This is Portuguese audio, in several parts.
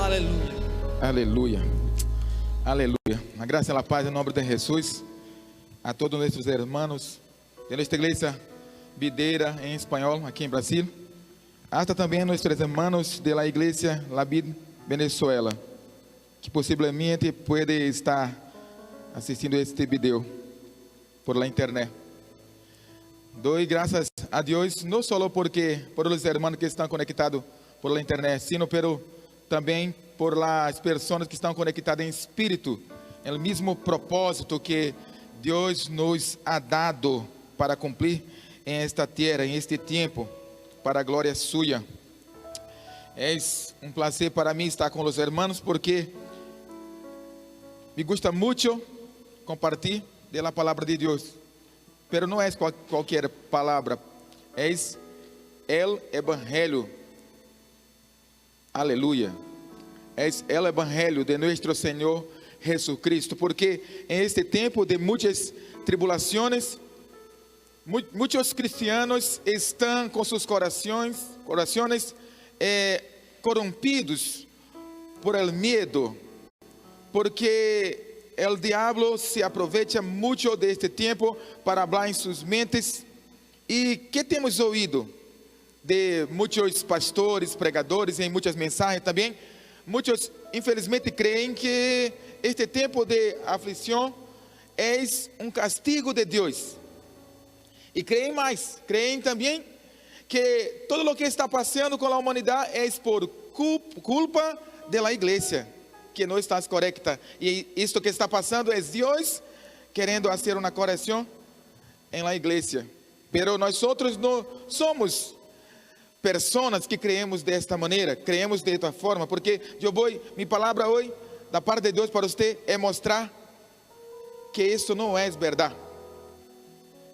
Aleluia. Aleluya. Aleluya. La gracia y la paz en nombre de Jesús a todos nuestros hermanos de nuestra iglesia Videira en español aquí en Brasil, hasta también nuestros hermanos de la iglesia La Vid Venezuela, que posiblemente puede estar asistindo este video por la internet. Doy gracias a Dios no solo porque por los hermanos que están conectados por la internet, sino pero também por las pessoas que estão conectadas em espírito, no mesmo propósito que Deus nos ha dado para cumprir em esta terra, em este tempo, para a glória suya. É um prazer para mim estar com os hermanos, porque me gusta muito compartilhar da palavra de Deus, pero não é qualquer palavra, é o Evangelho. Aleluia. É o Evangelho de nosso Senhor Jesucristo, porque em este tempo de muitas tribulações, muitos cristianos estão com seus corações corrompidos por el medo, porque o diabo se aproveita muito deste tempo para falar em suas mentes. E que temos ouvido de muitos pastores, pregadores, em muitas mensagens também, muitos infelizmente creem que este tempo de aflição é um castigo de Deus. E creem mais, creem também que todo o que está passando com a humanidade é por culpa da igreja, que não está correta. E isto que está passando é Deus querendo fazer uma correção em la igreja. Pero nós outros não somos pessoas que creemos desta maneira, creemos de esta forma, porque minha palavra hoje, da parte de Deus para você, é mostrar que isso não é verdade,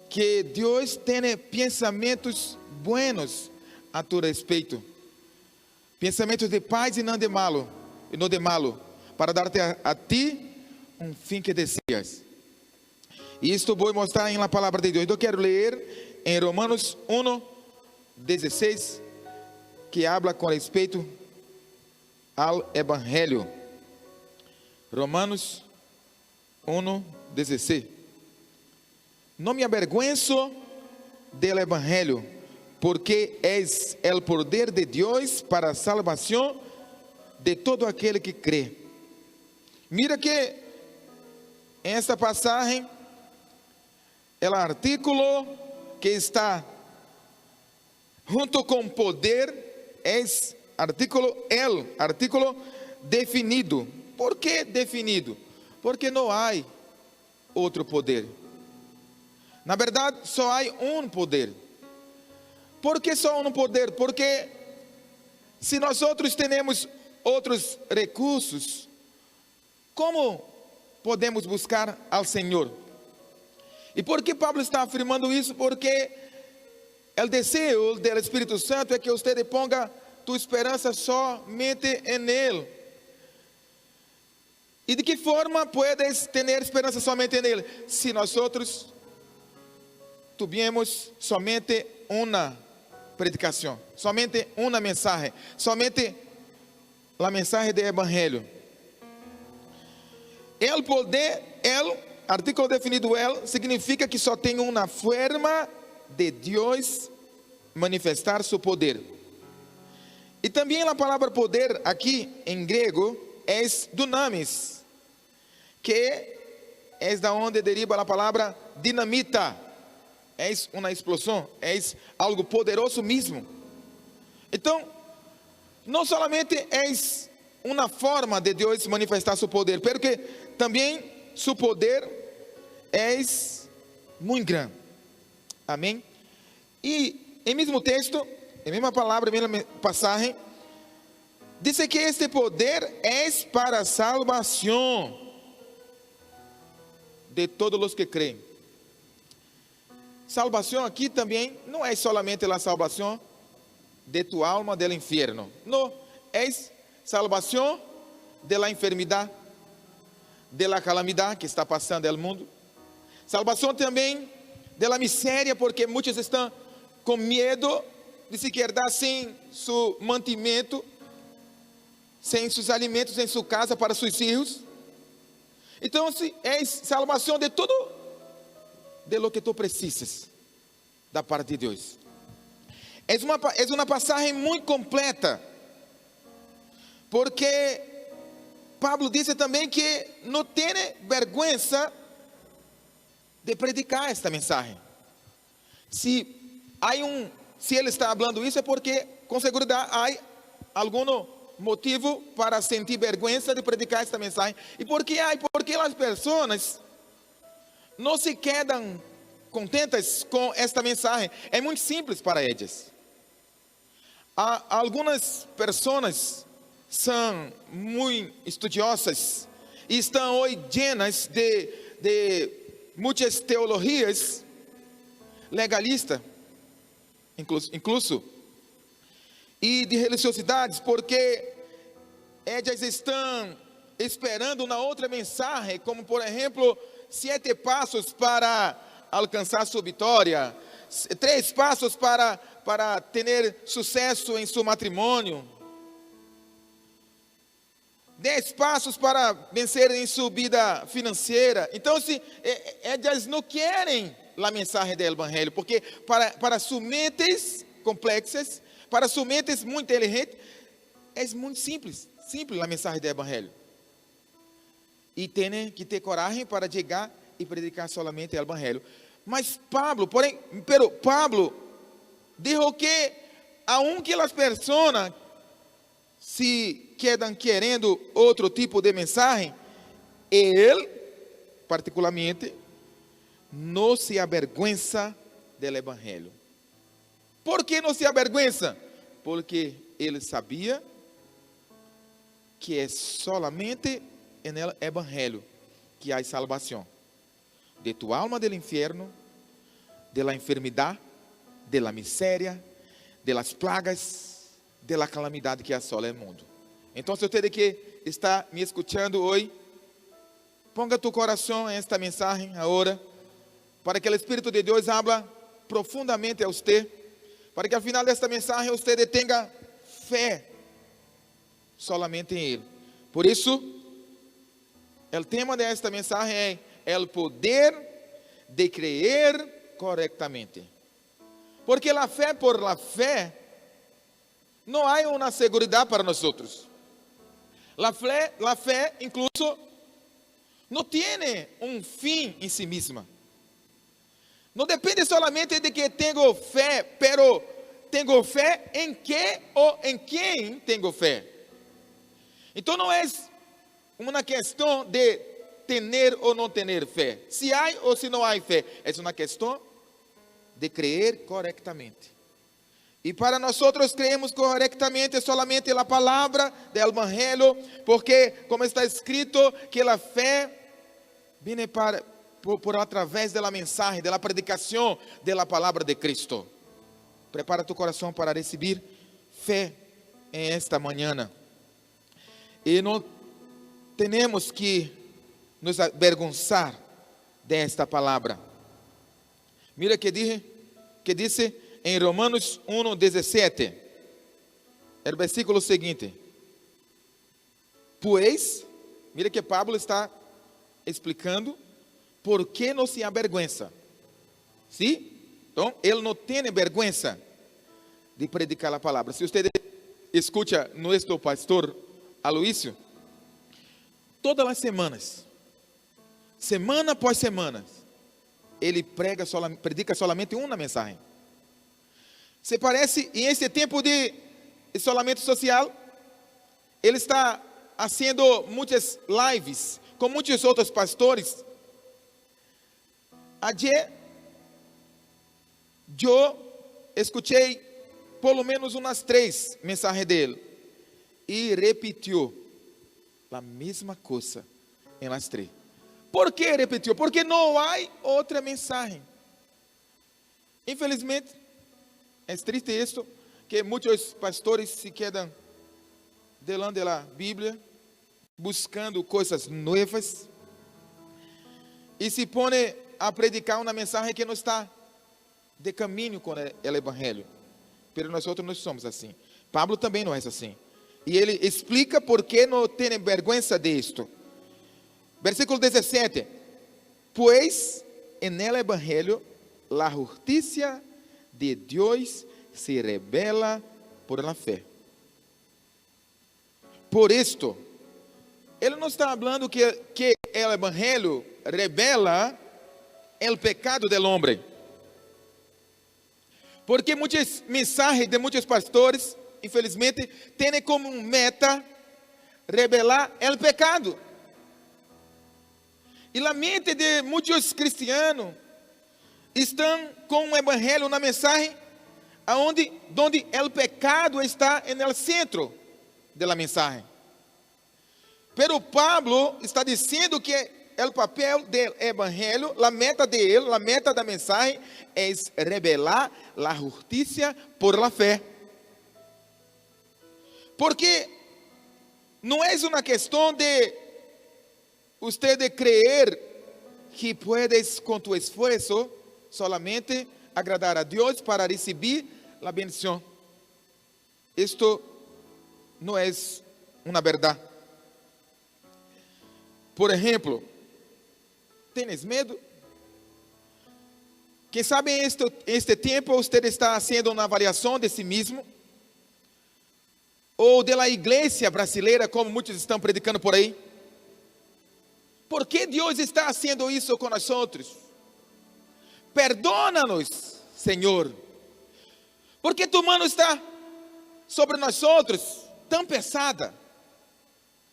que Deus tem pensamentos buenos a tu respeito, pensamentos de paz e não de malo, para dar-te a ti um fim que desejas. E isto vou mostrar na palavra de Deus. Eu quero ler em Romanos 1:16, que habla com respeito ao Evangelho. Romanos 1:16. Não me avergüenzo del Evangelho, porque es el poder de Deus para a salvação de todo aquele que crê. Mira que em esta passagem, o artículo que está junto com poder é artículo definido. ¿Por que definido? Porque não há outro poder. Na verdade, só há um poder. ¿Por que só um poder? Porque se nós outros temos outros recursos, como podemos buscar ao Senhor? E por que Pablo está afirmando isso? Porque o desejo do Espírito Santo é que você ponga tu esperança somente em Ele. E de que forma puedes ter esperança somente em Ele? Se nós outros tuviéramos somente uma predicação, somente uma mensagem, somente a mensagem do Evangelho. El poder, artículo definido significa que só tem uma forma de Deus manifestar seu poder. E também a palavra poder aqui em grego é dunamis, que é da onde deriva a palavra dinamita. É uma explosão, é algo poderoso mesmo. Então, não somente é uma forma de Deus manifestar seu poder, porque também seu poder é muito grande. Amém? E em mesmo texto, em mesma palavra, em mesma passagem, diz que este poder é para a salvação de todos os que creem. Salvação aqui também não é solamente a salvação de tu alma del infierno. Não, é salvação de la enfermidade, de la calamidade que está passando no mundo. Salvação também de la miséria, porque muitos estão com medo de se quedar sem seu mantimento. sem seus alimentos em sua casa para seus filhos. Então, é salvação de tudo, de lo que tu precisas, da parte de Deus. É uma passagem muito completa, porque Pablo disse também que não tem vergonha de predicar esta mensagem. Se ele está falando isso, é porque com segurança há algum motivo para sentir vergonha de predicar esta mensagem. E porque as pessoas não se quedam contentas com esta mensagem. É muito simples para eles. Algumas pessoas são muito estudiosas e estão hoje llenas de muitas teologias legalistas, incluso, e de religiosidades, porque elas estão esperando uma outra mensagem, como por exemplo, 7 passos para alcançar sua vitória, 3 passos para ter sucesso em seu matrimônio, 10 passos para vencer em sua vida financeira. Então, elas não querem a mensagem do Evangelho, porque para suas mentes complexas, para suas mentes muito inteligentes, é muito simples a mensagem do Evangelho. E tem que ter coragem para chegar e predicar solamente o Evangelho. Mas Pablo dijo que aunque as pessoas se quedam querendo outro tipo de mensagem, ele, particularmente, não se avergüenza do Evangelho. Por que não se avergüenza? Porque ele sabia que é solamente no Evangelho que há salvação de tu alma do inferno, de la enfermidade, de la miséria, de las plagas, de la calamidade que assola o mundo. Então, se você que está me escutando hoje, ponga tu coração em esta mensagem agora, para que o Espírito de Deus habla profundamente a você, para que ao final desta mensagem você tenha fé solamente em Ele. Por isso, o tema desta mensagem é o poder de crer corretamente. Porque a fé por la fé não há uma segurança para nós outros. La fé, incluso, não tem um fim em si mesma. Não depende solamente de que tenho fé, pero tenho fé em que ou em quem tenho fé. Então não é uma questão de ter ou não ter fé. Se há ou se não há fé. É uma questão de crer corretamente. E para nós creemos corretamente solamente a palavra do Evangelho, porque como está escrito que a fé vem por através da mensagem, da predicação da palavra de Cristo. Prepara tu coração para receber fé em esta manhã. E não temos que nos avergonzar desta palavra. Mira que disse em Romanos 1:17, o versículo seguinte. Pois, mira que Pablo está explicando por que não se avergüenza. Sim? Então, ele não tem vergonha de predicar a palavra. Se você escuta nosso pastor Aloísio, todas as semanas, semana após semana, ele predica solamente uma mensagem. Se parece, em esse tempo de isolamento social, ele está fazendo muitas lives com muitos outros pastores. Ayer, eu escutei pelo menos umas 3 mensagens dele e repetiu a mesma coisa em las 3. Por que repetiu? Porque não há outra mensagem. Infelizmente, é triste isso, que muitos pastores se quedam delante da Bíblia, buscando coisas novas, e se põe a predicar uma mensagem que não está de caminho com o Evangelho. Mas nós outros não somos assim. Pablo também não é assim. E ele explica por que não tem vergonha disto. Versículo 17. Pois en el evangelio la justicia de Dios se revela por la fe. Por esto, ele não está falando que o evangelho revela o pecado do homem. Porque muitas mensagens de muitos pastores, infelizmente, têm como meta revelar o pecado. E a mente de muitos cristianos estão com o evangelho, uma mensagem onde o pecado está no centro da mensagem. Pero Pablo está dizendo que o papel do evangelho, a meta de ele, a meta da mensagem é revelar a justiça por la fé. Porque não é uma questão de usted creer que puedes com tu esforço solamente agradar a Deus para receber a bendição. Isto não é uma verdade. Por exemplo, ¿tienes medo? Quem sabe em este tempo você está fazendo uma avaliação de si mesmo, ou da igreja brasileira, como muitos estão predicando por aí. ¿Por que Deus está fazendo isso com nós outros? Perdónanos, Senhor. ¿Por que tu mão está sobre nós outros tão pesada?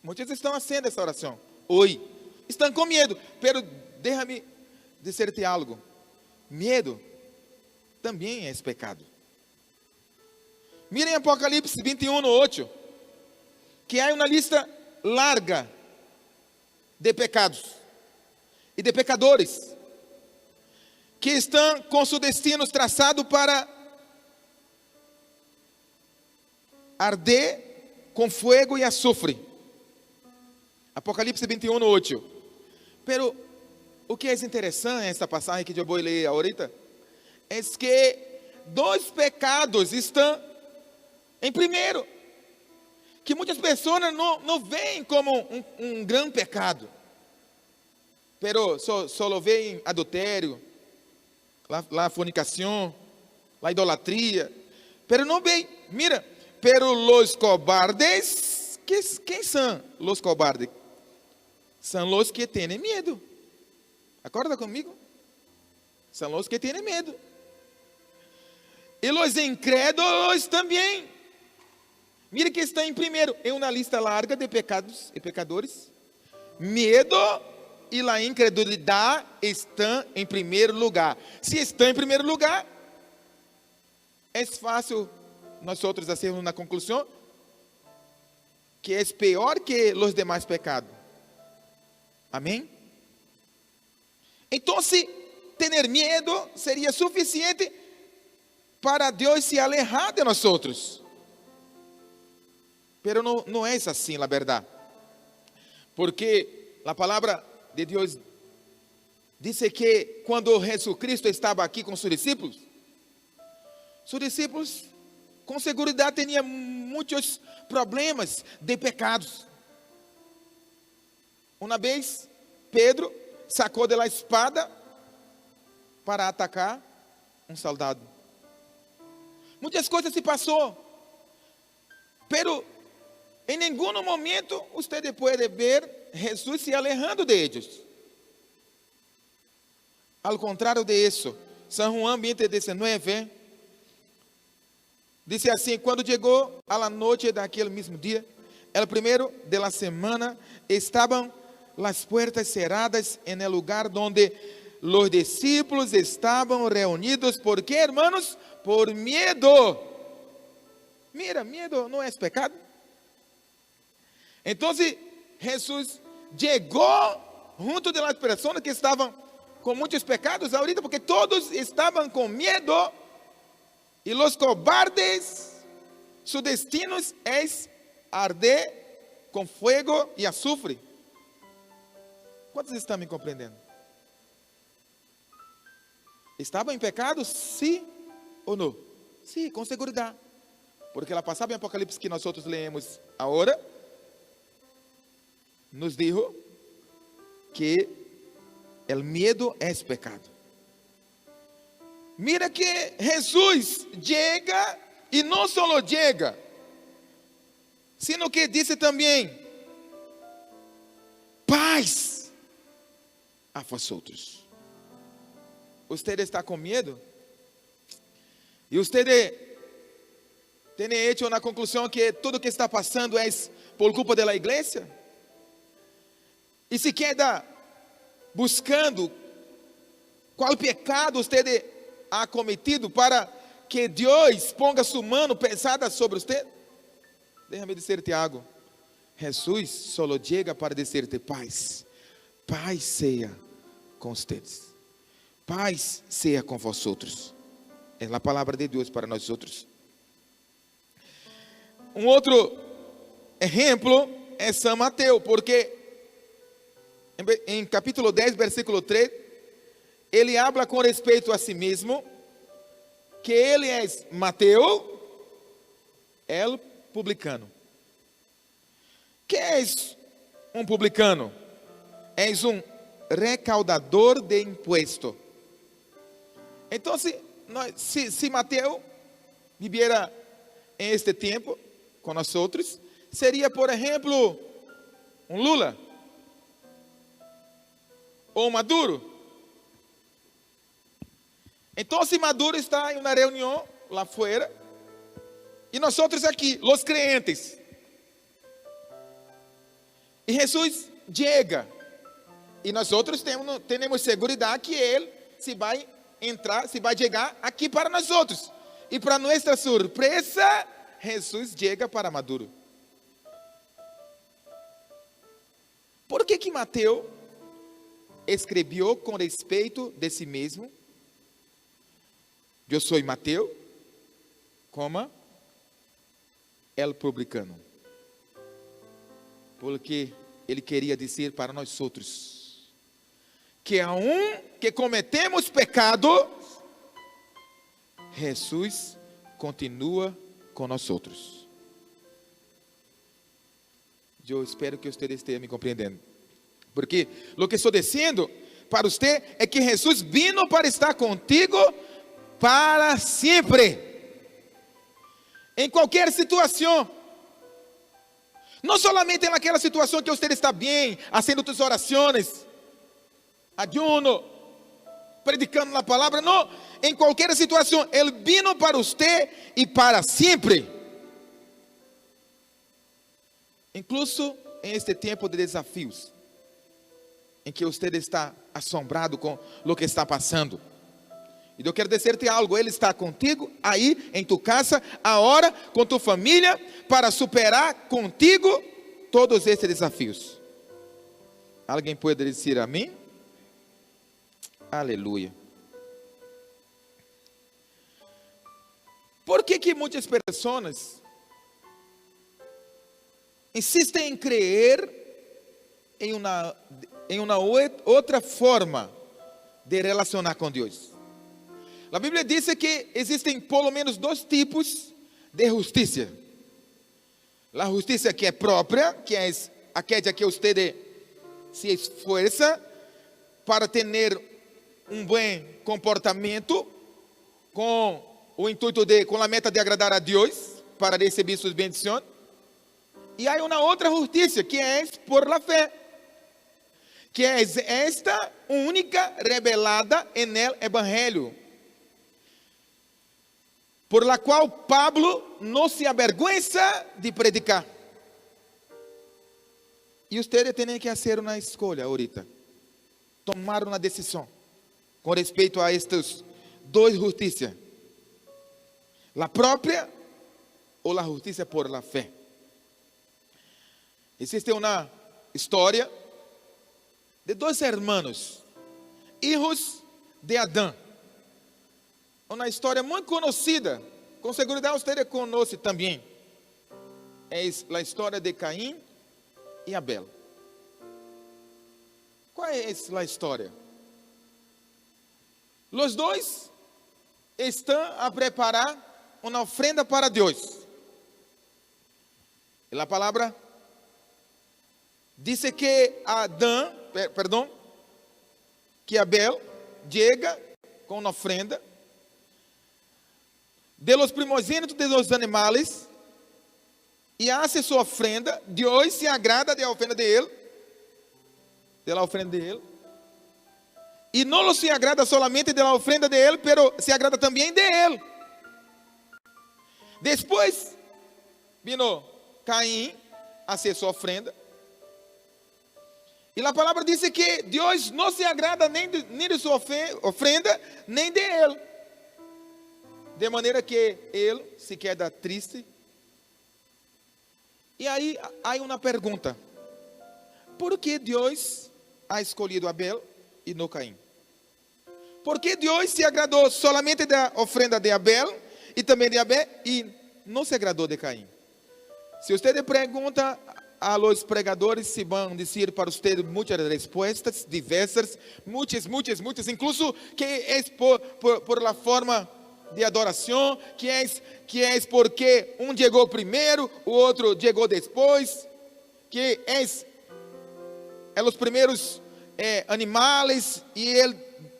Muitos estão fazendo essa oração hoje. Estão com medo. Pero déjame dizer-te algo. Medo também é pecado. Mirem Apocalipse 21:8, que há uma lista larga de pecados e de pecadores que estão com seus destinos traçados para arder com fogo e azufre. Apocalipse 21:8. Pero o que é interessante nessa passagem que eu vou ler ahorita é que dois pecados estão em primeiro, que muitas pessoas não veem como um grande pecado, pero só veem adultério, a fornicação, a idolatria, pero não veem. Mira, pero los cobardes, quem são los cobardes? São os que têm medo. Acorda comigo? São os que têm medo. E os incrédulos também. Mira que está em primeiro, em uma lista larga de pecados e pecadores. Medo e a incredulidade estão em primeiro lugar. Se estão em primeiro lugar, é fácil nós outros fazermos uma conclusão que é pior que os demais pecados. Amém? Então, ter medo seria suficiente para Deus se alejar de nós outros. Pero não é assim, a verdade. Porque a palavra de Deus diz que quando Jesucristo estava aqui com seus discípulos com segurança tinham muitos problemas de pecados. Uma vez, Pedro sacou da espada para atacar um soldado. Muitas coisas se passou, pero em nenhum momento você pode ver Jesus se alejando de eles. Al contrário de isso, São João 20:19 diz assim: quando chegou a noite daquele mesmo dia, el primeiro de la semana, estavam as portas cerradas en el lugar donde los discípulos estavam reunidos. ¿Por qué, hermanos? Por miedo. Mira, miedo não é pecado. Então, Jesus chegou junto de las pessoas que estavam com muitos pecados ahorita, porque todos estavam com medo, e os cobardes, su destino é arder com fogo e azufre. Quantos estão me compreendendo? Estavam em pecado? Sim ou não? Sim, com segurança. Porque la passada em Apocalipse que nós outros leemos agora, nos dijo que el miedo es pecado. Mira que Jesus chega e não só chega, sino que disse também: paz a vosotros. Usted está com medo? E usted tem hecho uma conclusão que tudo que está passando é por culpa da igreja? E se queda buscando qual pecado usted ha cometido para que Deus ponga sua mão pesada sobre você? Déjame dizer-te algo. Jesus só chega para dizer-te paz. Paz seja com vocês. Paz seja com vós outros. É a palavra de Deus para nós outros. Um outro exemplo é São Mateus, porque em capítulo 10, versículo 3, ele habla com respeito a si mesmo, que ele é Mateus, el publicano. Que é um publicano? É um recaudador de imposto. Então, se Mateus viviera em este tempo com nós outros, seria, por exemplo, um Lula ou Maduro. Então, se Maduro está em uma reunião lá fora, e nós outros aqui, os crentes, e Jesus chega, e nós outros temos segurança que ele se vai entrar, se vai chegar aqui para nós outros. E para nossa surpresa, Jesus chega para Maduro. Por que Mateus escreveu com respeito de si mesmo? Eu sou Mateus, coma, el publicano. Porque ele queria dizer para nós outros que aun que cometemos pecado, Jesus continua com nós outros. Eu espero que você esteja me compreendendo. Porque o que estou dizendo para você é que Jesus vino para estar contigo para sempre. Em qualquer situação. Não somente naquela situação que você está bem, fazendo suas orações, ayuno, predicando a palavra. Não, em qualquer situação, Ele vino para você e para sempre. Incluso em este tempo de desafios, em que você está assombrado com o que está passando. E eu quero dizer-te algo, Ele está contigo aí em tu casa, agora, com tua família, para superar contigo todos esses desafios. Alguém pode dizer amém? Aleluia. Por que muitas pessoas insistem em crer em uma outra forma de relacionar com Deus? A Bíblia diz que existem pelo menos dois tipos de justiça. A justiça que é própria, que é aquela que você se esforça para ter um bom comportamento com o intuito com a meta de agradar a Deus para receber suas bendições. E há uma outra justiça que é por la fé, que é esta única revelada en el Evangelho, por la qual Pablo não se avergüenza de predicar. E ustedes têm que fazer uma escolha ahorita, tomar uma decisão com respeito a estas duas justiças, a própria ou a justiça por la fé. Existe uma história de dois irmãos, hijos de Adão. Uma história muito conhecida, com segurança você conhece também. É a história de Caim e Abel. Qual é a história? Os dois estão a preparar uma ofrenda para Deus. A palavra diz que que Abel chega com uma ofrenda de los primogênitos de los animales e hace sua ofrenda. Deus se agrada da ofrenda de ele, e não se agrada solamente da ofrenda de ele, pero se agrada também de ele. Depois vino Caim a hacer sua ofrenda. E a palavra diz que Deus não se agrada nem de sua ofrenda, nem de ele. De maneira que ele se queda triste. E aí há uma pergunta: por que Deus ha escolhido Abel e não Caim? Por que Deus se agradou solamente da ofrenda de Abel e também de Abel e não se agradou de Caim? Se você pergunta a los pregadores, se vão dizer para você muitas respostas diversas, muitas, incluso que é por la forma de adoração, que é porque chegou primeiro, o outro chegou depois, que é os primeiros animais e ele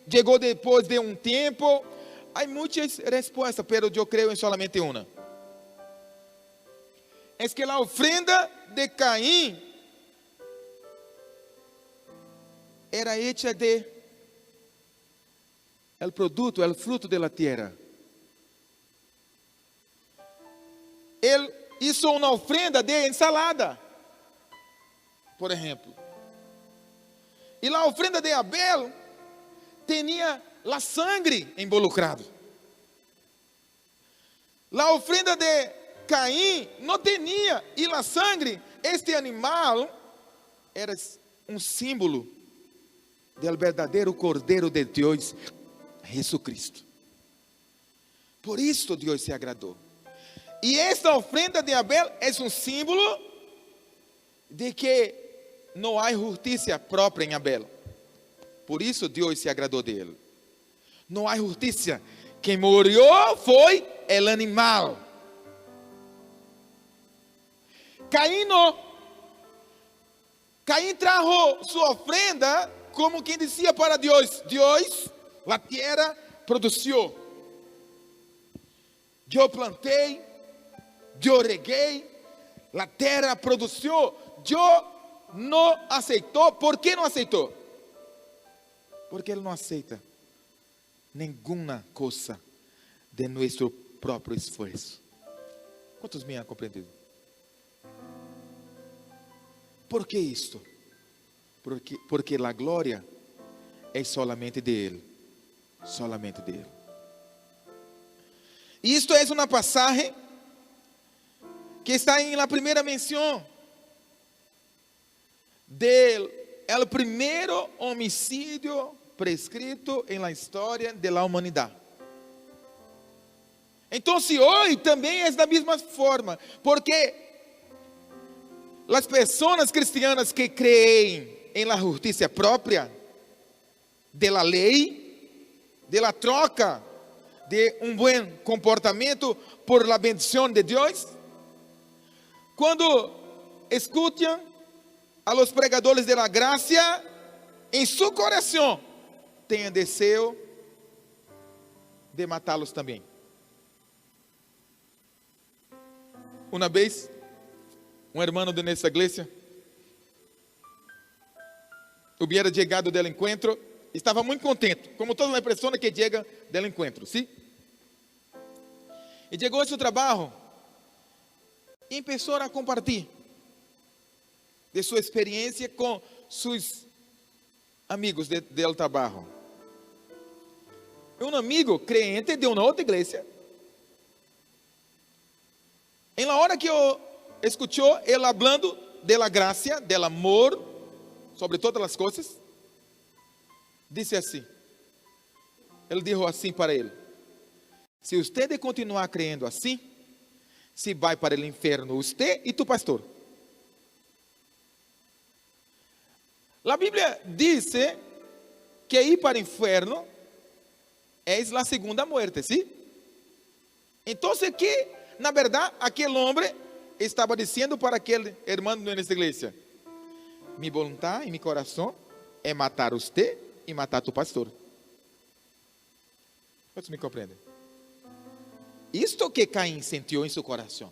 chegou depois de um tempo. Há muitas respostas, mas eu creio em solamente uma. É que a ofrenda de Caim era hecha de el produto, el fruto de la tierra. Ele hizo uma ofrenda de ensalada, por exemplo. E a ofrenda de Abel tinha a sangre involucrado. A ofrenda de Caim não tinha, e a sangre, este animal era um símbolo do verdadeiro Cordeiro de Deus, Jesucristo. Por isso Deus se agradou. E esta ofrenda de Abel é um símbolo de que não há justiça própria em Abel. Por isso Deus se agradou dele. Não há justiça. Quem morreu foi o animal. Caim não. Caim trajo sua ofrenda como quem dizia para Deus: Deus, a terra produziu. Eu plantei, eu reguei, a terra produziu. Eu não aceitou. Por que não aceitou? Porque ele não aceita nenhuma coisa de nosso próprio esforço. Quantos me han compreendido? ¿Por que isto? Porque a glória é solamente de Ele. Solamente de Ele. E isto é uma passagem que está em la primeira menção del primeiro homicídio prescrito em la história de la humanidade. Então, hoje também é da mesma forma, porque as pessoas cristianas que creem em la justiça própria, de la lei, de la troca de um bom comportamento por la bendição de Deus, quando escutam a los pregadores de la gracia, em seu coração têm desejo de matá-los também. Uma vez, um hermano de nossa igreja hubiera chegado del encuentro, estava muito contente, como todas as pessoas que chegam del encuentro, ¿sí? E chegou a seu trabalho e começou a compartilhar de sua experiência com seus amigos del trabalho. Um amigo crente de uma outra igreja, em la hora que eu escuchou ele hablando de la gracia, del amor, sobre todas as coisas, disse assim, ele disse assim para ele: se você continuar crendo assim, se vai para o inferno você e tu pastor. A Bíblia diz que ir para o inferno é a segunda muerte, ¿sí? Então que, na verdade, aquele homem estava dizendo para aquele irmão nessa igreja? Mi vontade e mi coração é matar você e matar tu pastor. Você me compreende? Isto que Caim sentiu em seu coração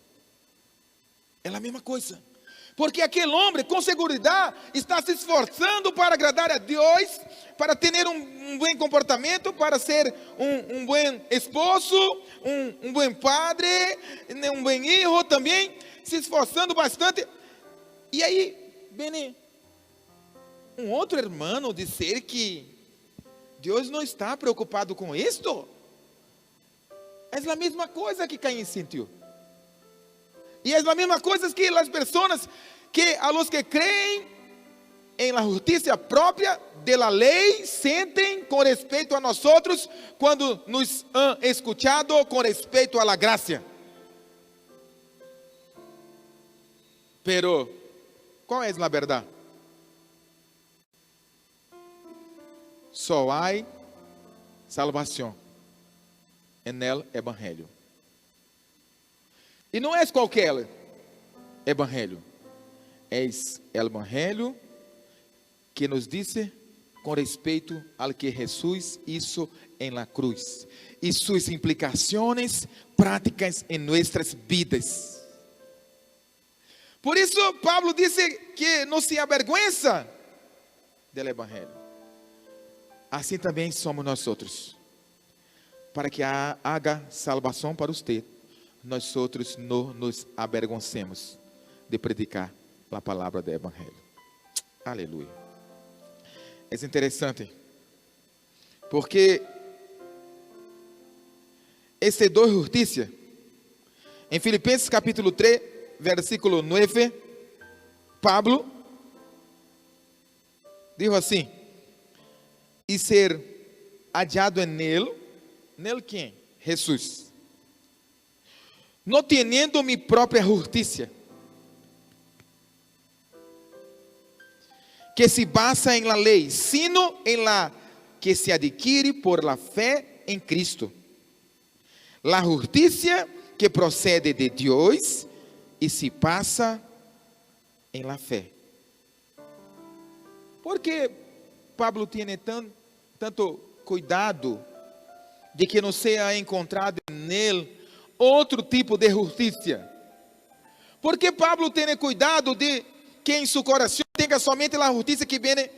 é a mesma coisa. Porque aquele homem, com segurança, está se esforçando para agradar a Deus, para ter um bom comportamento, para ser um bom esposo, um bom padre, um bom filho também, se esforçando bastante. E aí, vem um outro irmão dizer que Deus não está preocupado com isto. É a mesma coisa que Caim sentiu. E é a mesma coisa que as pessoas que a los que creem em la justiça própria de la lei sentem com respeito a nós outros quando nos han escuchado com respeito a la graça. Pero qual é a verdade? Só há salvação en el evangelho. E não é qualquer evangelho. É o evangelho que nos diz com respeito ao que Jesus hizo em la cruz e suas implicações práticas em nossas vidas. Por isso, Pablo disse que não se avergüenza do evangelho. Assim também somos nós outros. Para que haja salvação para você, nós outros não nos avergoncemos de predicar a palavra do evangelho. Aleluia. É interessante, porque esse dois justiça, em Filipenses capítulo 3, versículo 9, Pablo dijo assim: e ser hallado en él, ¿nel quem? Jesus. No teniendo mi propia justicia, que se basa en la ley, sino en la que se adquiere por la fe en Cristo. La justicia que procede de Dios y se pasa en la fe. ¿Por qué Pablo tiene tanto cuidado de que não seja encontrado nele outro tipo de justiça? Porque Pablo tem cuidado de que em seu coração tenha somente a justiça que vem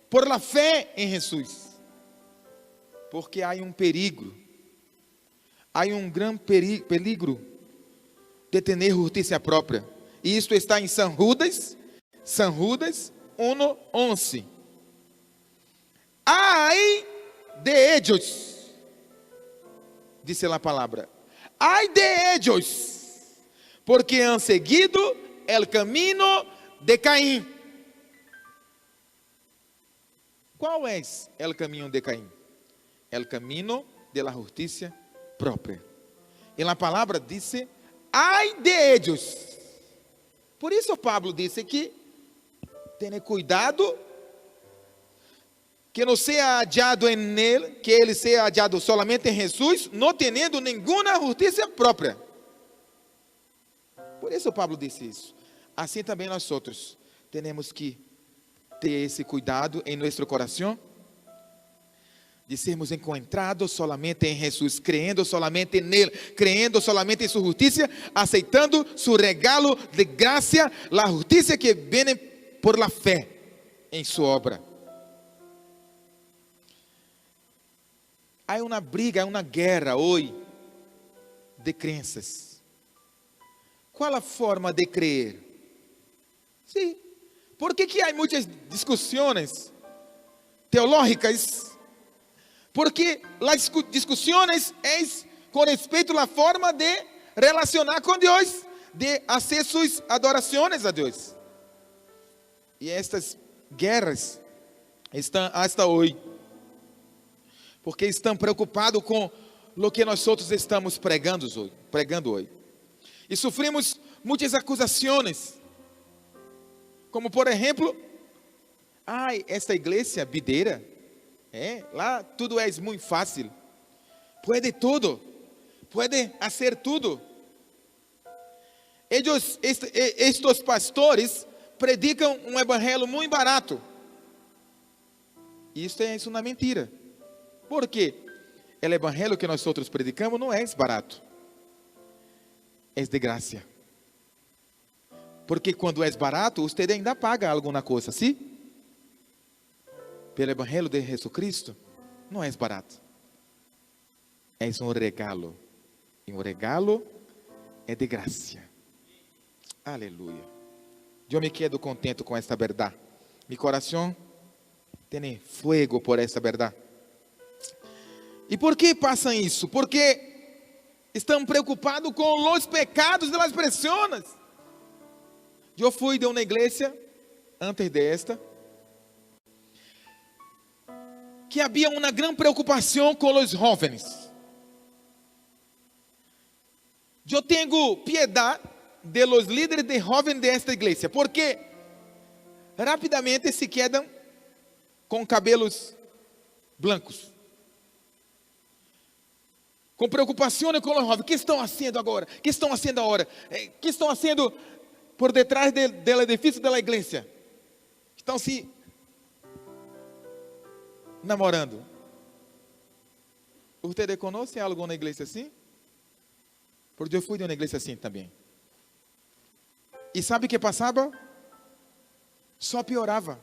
por la fé em Jesus. Porque há perigo, há grande peligro de ter justiça própria. E isto está em San Judas 1:11. Ai de ellos, dice a palavra, ai de ellos, porque han seguido el camino de Caim. Qual é o caminho de Caim? É o caminho de la justiça própria. E a palavra diz, ai de ellos. Por isso Pablo disse que tenha cuidado que não seja hallado em ele, que ele seja hallado solamente em Jesus, não tendo nenhuma justiça própria. Por isso Pablo disse isso. Assim também nós outros temos que ter esse cuidado em nosso coração, de sermos encontrados solamente em Jesus, crendo solamente nele, crendo solamente em sua justiça, aceitando seu regalo de graça, a justiça que vem por la fé em sua obra. Há uma briga, há uma guerra hoje de crenças. Qual a forma de crer? Sim. Por que há muitas discussões teológicas? Porque as discussões é com respeito à forma de relacionar com Deus, de fazer suas adorações a Deus. E estas guerras estão hasta hoje, porque estão preocupados com o que nós outros estamos pregando hoje. E sofremos muitas acusações, como por exemplo, esta igreja videira, lá tudo é muito fácil, pode tudo, pode fazer tudo. Estes pastores predicam um evangelho muito barato. Isso é uma mentira. Por quê? O evangelho que nós outros predicamos não é barato. É de graça. Porque quando é barato, você ainda paga alguma coisa, sim? Pelo evangelho de Jesucristo, não é barato. É um regalo. E um regalo é de graça. Aleluia. Eu me quedo contento com esta verdade. Mi coração tem fuego por esta verdade. E por que passam isso? Porque estão preocupados com os pecados das pessoas. Eu fui de uma igreja, antes desta, que havia uma grande preocupação com os jovens. Eu tenho piedade de los líderes de jovens desta igreja, porque rapidamente se quedam com cabelos blancos, com preocupação com os jovens. O que estão fazendo agora? O que estão fazendo agora? O que estão fazendo por detrás do edifício da igreja? Estão se namorando. Você conhece alguma igreja assim? Porque eu fui de uma igreja assim também. E sabe o que passava? Só piorava.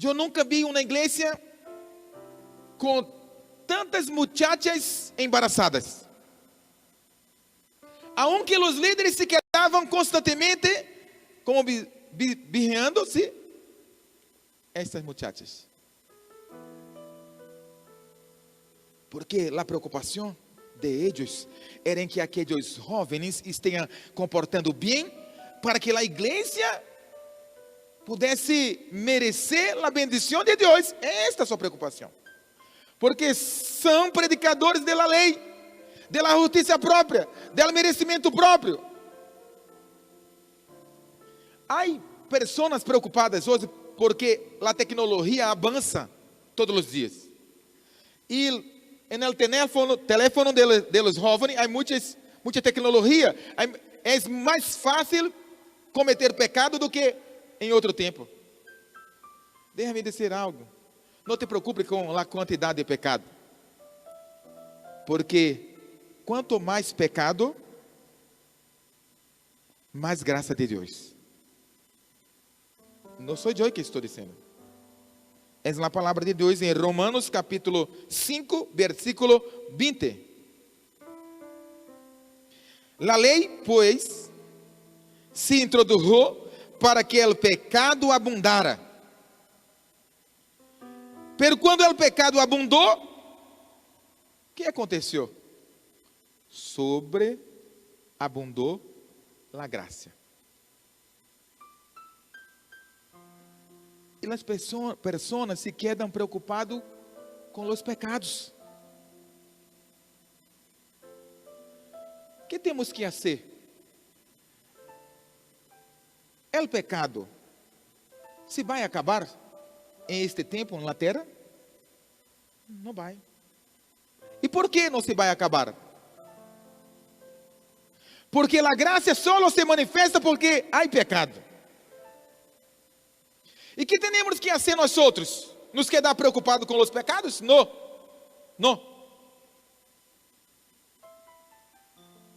Eu nunca vi uma igreja com tantas muchachas embaraçadas. Aunque os líderes se quedavam constantemente como birreando-se, estas muchachas. Porque a preocupação de eles era em que aqueles jovens estejam comportando bem para que a igreja pudesse merecer a bendição de Deus. Esta é a sua preocupação. Porque são predicadores da lei, da justiça própria, do merecimento próprio. Há pessoas preocupadas hoje porque a tecnologia avança todos os dias. E no teléfono dos jovens há muita tecnologia. É mais fácil cometer pecado do que em outro tempo. Deixa-me dizer algo. Não te preocupe com a quantidade de pecado. Porque quanto mais pecado, mais graça de Deus. Não sou eu que estou dizendo. É a palavra de Deus em Romanos capítulo 5, versículo 20. A lei, pois, se introduziu para que o pecado abundara. Pero quando o pecado abundou, o que aconteceu? Sobreabundou a graça. E as pessoas se quedam preocupadas com os pecados. O que temos que fazer? O pecado se vai acabar em este tempo na terra? Não vai. E por que não se vai acabar? Porque a graça só se manifesta porque há pecado. E que temos que fazer nós outros? Nos quedar preocupados com os pecados? Não. Não.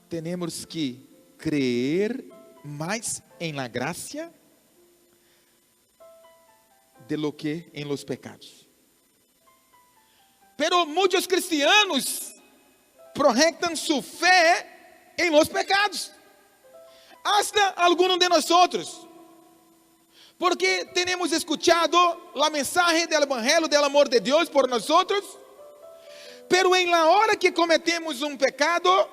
Temos que crer mais em la graça de lo que em los pecados. Pero muitos cristianos projetam sua fé em los pecados. Hasta algunos de nós outros. Porque temos escuchado a mensagem do evangelho do amor de Deus por nós outros, pero em la hora que cometemos um pecado,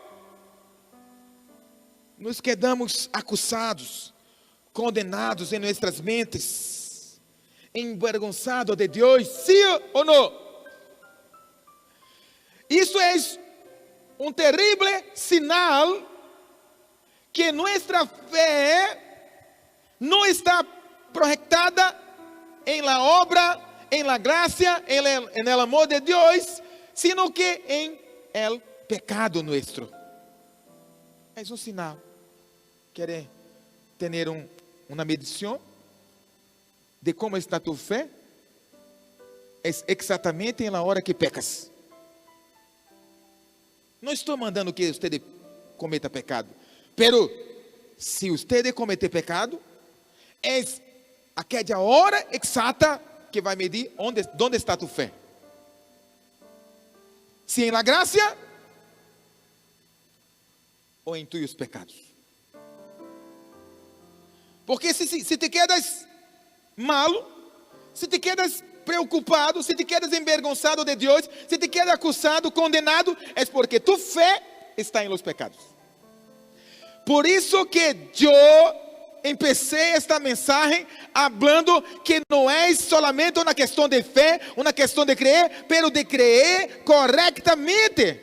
nos quedamos acusados, condenados em nossas mentes, envergonzados de Deus, sim ou não? Isso é um terrível sinal que nossa fé não está projetada em la obra, em la gracia, en el amor de Deus, sino que em el pecado nuestro. É um sinal. Quer ter uma medição de como está tua fé? É exatamente na hora que pecas. Não estou mandando que você cometa pecado, pero se você cometer pecado, é aquela hora exata que vai medir onde está tua fé. Se em la graça ou em teus pecados. Porque se te quedas malo, se te quedas preocupado, se te quedas envergonzado de Deus, se te quedas acusado, condenado, é porque tu fé está em los pecados. Por isso que eu empecé esta mensagem hablando que não é solamente uma questão de fé, uma questão de crer, pero de crer correctamente.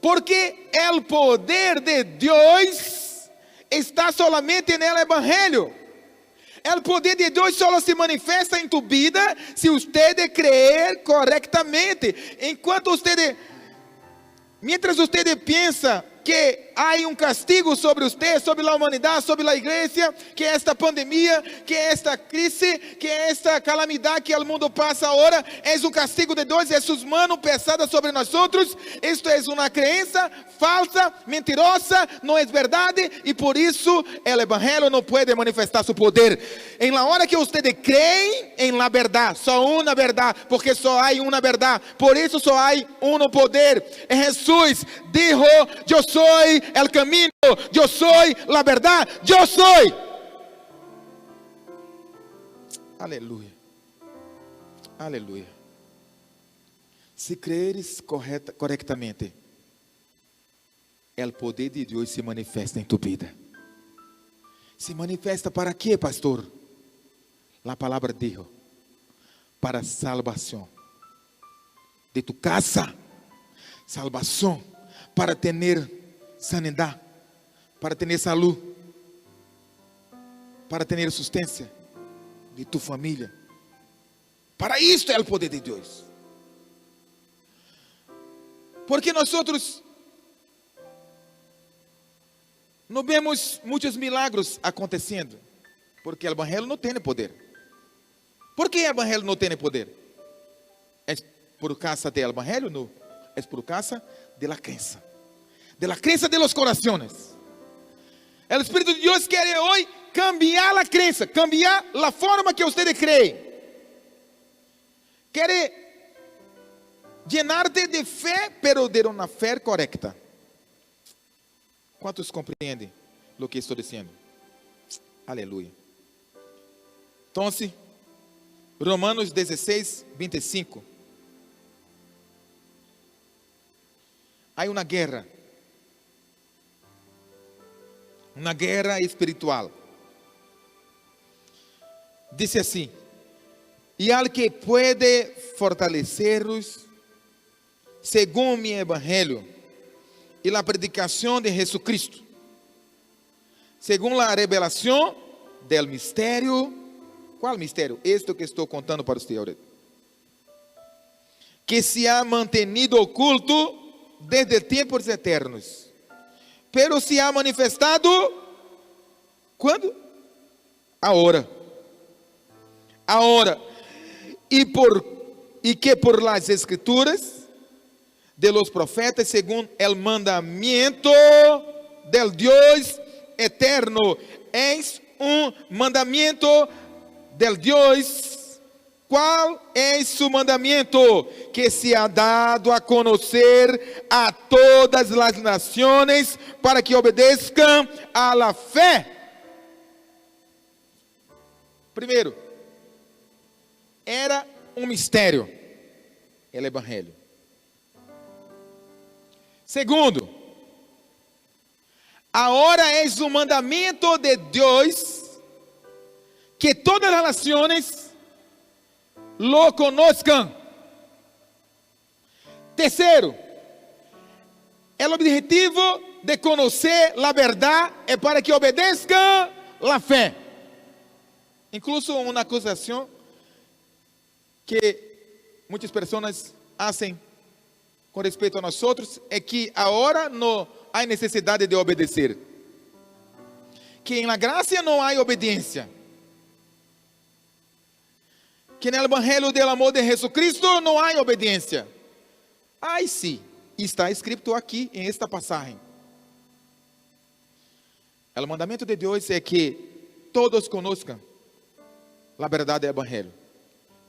Porque o poder de Deus está solamente no Evangelho. O poder de Deus só se manifesta em tu vida se você crer corretamente. Mientras você pensa que há castigo sobre você, sobre a humanidade, sobre a igreja, que esta pandemia, que esta crise, que esta calamidade que o mundo passa agora, é castigo de Deus, é suas mãos pesadas sobre nós outros. Isto é uma crença falsa, mentirosa, não é verdade, e por isso o evangelho não pode manifestar seu poder. Em la hora que você crê em la verdade, só uma verdade, porque só há uma verdade, por isso só há poder. Jesus dijo: eu sou o caminho, eu sou a verdade, eu sou. Aleluia, aleluia. Se creres corretamente, o poder de Deus se manifesta em tu vida. Se manifesta para quê, pastor? A palavra dijo: para salvação de tu casa, salvação para ter sanidade, para ter saúde, para ter sustância de tu família. Para isto é o poder de Deus. Porque nós outros não vemos muitos milagros acontecendo, porque o evangelho não tem poder. Por que o evangelho não tem poder? É por causa do evangelho? Não. É por causa de la crença de los corazones. O Espírito de Deus quer hoje cambiar a crença, cambiar a forma que você crê. Quer llenar-te de fé, pero de uma fé correcta. Quantos compreendem o que estou dizendo? Aleluia. Então, Romanos 16, 25. Há uma guerra espiritual. Diz assim: e al que puede fortalecer-los según mi evangelho e la predicação de Jesucristo, según la revelación del mistério. Qual mistério? Este que estou contando para você ahora, que se ha mantenido oculto desde tempos eternos, pero se ha manifestado, quando? Agora, e que por las escrituras de los profetas, según el mandamiento del Dios eterno. Es mandamiento del Dios. ¿Cuál es su mandamiento? Que se ha dado a conocer a todas las naciones para que obedezcan a la fe. Primeiro, era mistério, o evangelho. Segundo, agora é mandamento de Deus que todas as nações lo conozcan. Terceiro, o objetivo de conhecer a verdade é para que obedeçam a fé. Incluso uma acusação que muitas pessoas fazem com respeito a nós outros é que agora não há necessidade de obedecer. Que em la gracia não há obediência. Que no Evangelho del amor de Jesucristo não há obediência. Ai sim, está escrito aqui em esta passagem. O mandamento de Deus é que todos conozcam a verdade do Evangelho,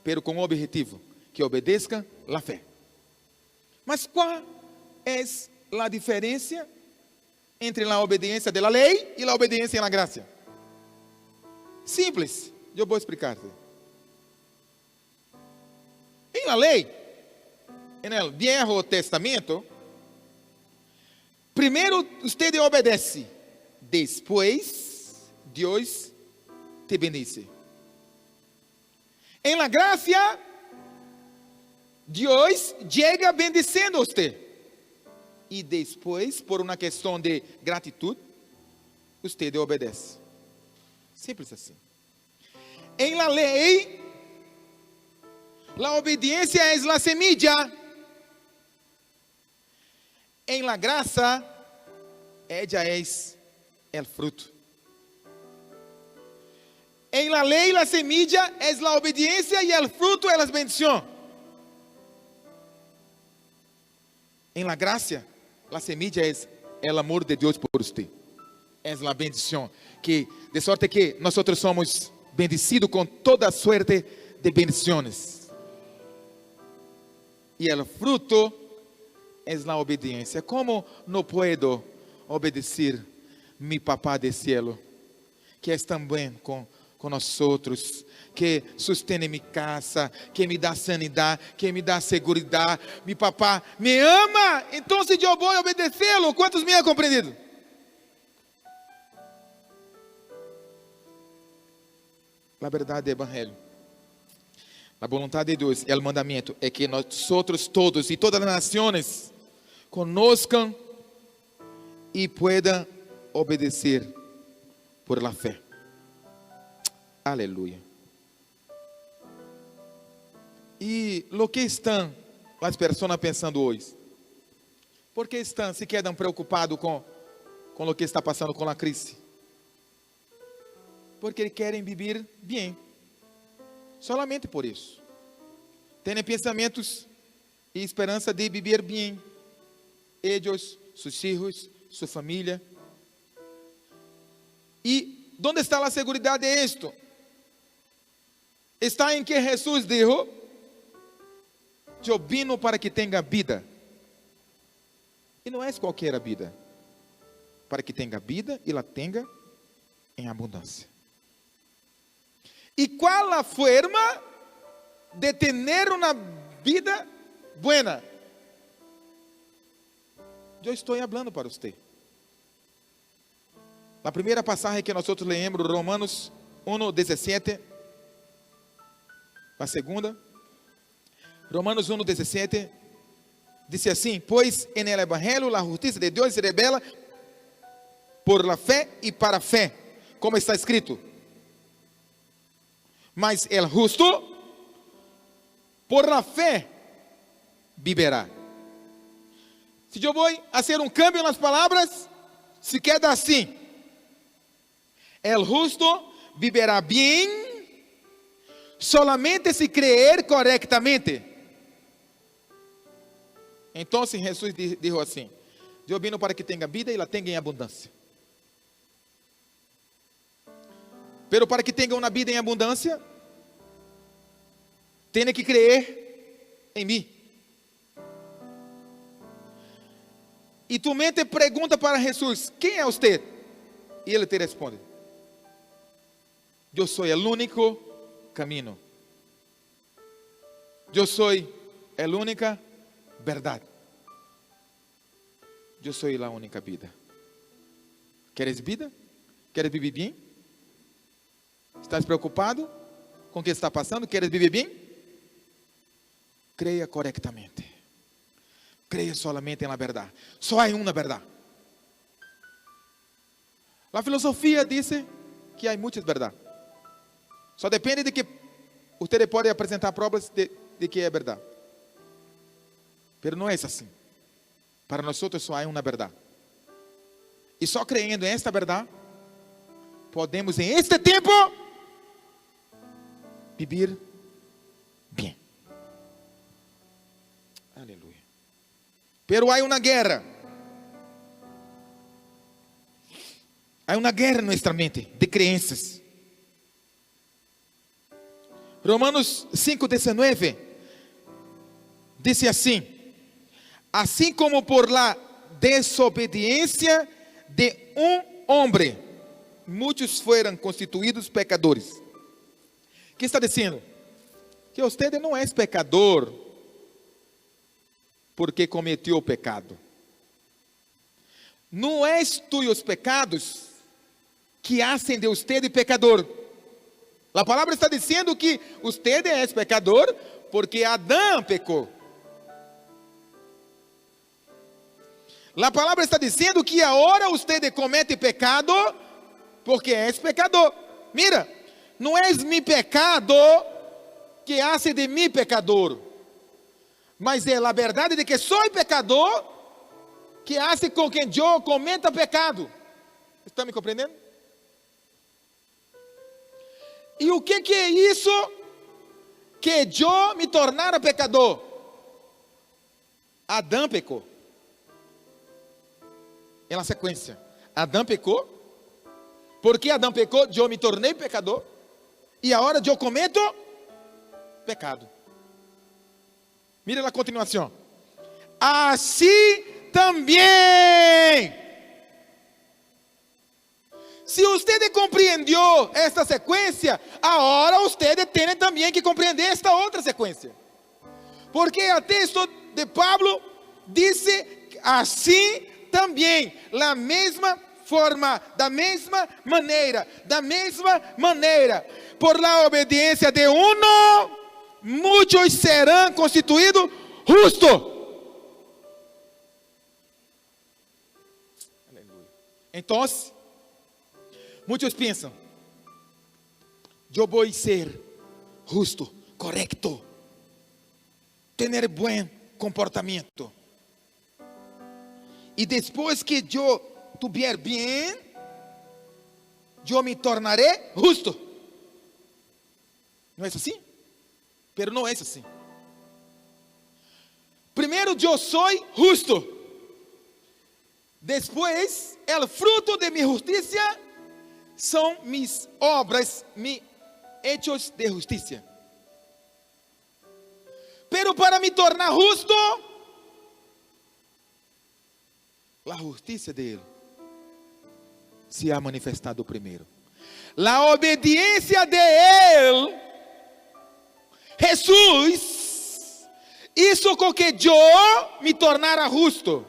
pero com o objetivo que obedeçam a fé. Mas qual é a diferença entre a obediência da lei e a obediência na graça? Simples, eu vou explicar-te. Em la lei, no Viejo Testamento, primeiro você obedece, depois Deus te bendice. Em la gracia, Deus chega bendicendo você. E depois, por uma questão de gratidão, você obedece. Simples assim. Em la lei, a obediência é a semilla. Em la graça, ella es el fruto. En la ley, la semilla es la obediencia y el fruto es la bendición. En la gracia, la semilla es el amor de Dios por usted. Es la bendición. De sorte que nosotros somos bendecidos con toda suerte de bendiciones. Y el fruto es la obediencia. ¿Cómo no puedo obedecer mi papá del cielo, que es tan bueno com nós outros, que sustenta minha casa, que me dá sanidade, que me dá segurança. Meu papá me ama, então eu vou obedecê-lo. Quantos me han compreendido? A verdade do Evangelho, a vontade de Deus e o mandamento é que nós outros todos e todas as nações conozcam e puedan obedecer por la fé. Aleluia. E o que estão as pessoas pensando hoje? Por que estão se quedam preocupados com o que está passando com a crise? Porque querem viver bem. Solamente por isso. Têm pensamentos e esperança de viver bem. Eles, seus filhos, sua família. E onde está a segurança de isto? Está em que Jesus dijo: eu vino para que tenha vida. E não é qualquer vida. Para que tenha vida e la tenha em abundância. E qual a forma de ter uma vida buena? Eu estou falando para você. A primeira passagem que nós leemos, Romanos 1:17. A segunda, Romanos 1:17, diz assim: pois en el Evangelho la justicia de Deus se revela por la fé e para a fé, como está escrito. Mas el justo por la fé viverá. Se eu vou fazer um cambio nas palavras, se queda assim: el justo viverá bem solamente se creer correctamente. Então Jesus disse assim: eu vim para que tenha vida e la tenha em abundância. Pero para que tenha uma vida em abundância, tem que crer em mim. E tu mente pergunta para Jesus: quem é você? E ele te responde: eu sou o único caminho. Eu sou a única verdade. Eu sou a única vida. Queres vida? Queres viver bem? Estás preocupado com o que está passando? Queres viver bem? Creia corretamente. Creia solamente na verdade. Só há uma verdade. A filosofia diz que há muitas verdades. Só depende de que você pode apresentar provas de que é verdade. Mas não é assim. Para nós só há uma verdade. E só crendo em esta verdade, podemos em este tempo viver bem. Aleluia. Pero há uma guerra. Há uma guerra em nossa mente de crenças. Romanos 5:19 diz assim: assim como por la desobediência de homem, muitos foram constituídos pecadores. O que está dizendo? Que você não é pecador porque cometeu o pecado. Não é os pecados que hacen de você pecador. A palavra está dizendo que você é pecador porque Adão pecou. A palavra está dizendo que agora você comete pecado porque é pecador. Mira, não é mi pecado que hace de mim pecador, mas é a verdade de que sou pecador que hace com que eu cometa pecado. Está me compreendendo? E o que é isso que eu me tornara pecador? Adão pecou. É na sequência. Adão pecou. Porque Adão pecou, eu me tornei pecador. E agora eu cometo pecado. Mira a continuação. Assim também. Se você compreendeu esta sequência, agora você tem também que compreender esta outra sequência. Porque o texto de Pablo disse assim também, da mesma forma, da mesma maneira, por la obediência de uno, muitos serão constituídos justos. Então, muitos pensam, eu vou ser justo, correto, ter bom comportamento. E depois que eu estiver bem, eu me tornarei justo. Não é assim? Pero não é assim. Primeiro eu sou justo. Depois, o fruto de minha justiça são mis obras, mis hechos de justiça. Pero para me tornar justo, a justiça de Ele se ha manifestado primeiro. A obediência de Ele, Jesus, hizo com que eu me tornara justo.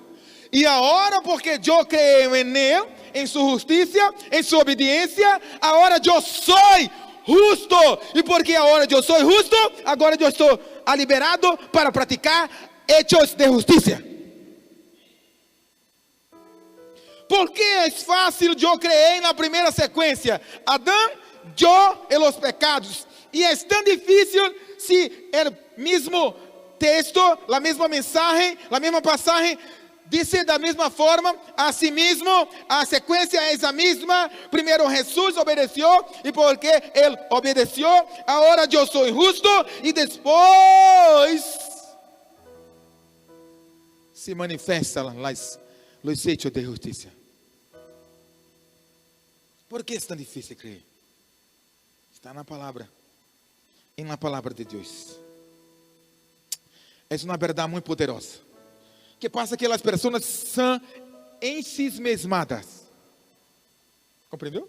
E agora, porque eu creio em Ele, em sua justiça, em sua obediência, agora eu sou justo. E porque agora eu sou justo, agora eu estou liberado para praticar hechos de justiça. Porque é fácil eu creer na primeira sequência, Adão, eu e os pecados. E é tão difícil se o mesmo texto, a mesma mensagem, a mesma passagem, diz da mesma forma, a si mesmo, a sequência é a mesma. Primeiro Jesus obedeceu, e porque Ele obedeceu, agora eu sou justo, e depois se manifestam os hechos de justiça. Por que é tão difícil crer? Está na palavra, e na palavra de Deus. É uma verdade muito poderosa. Que passa que as pessoas são ensimismadas. Compreendeu?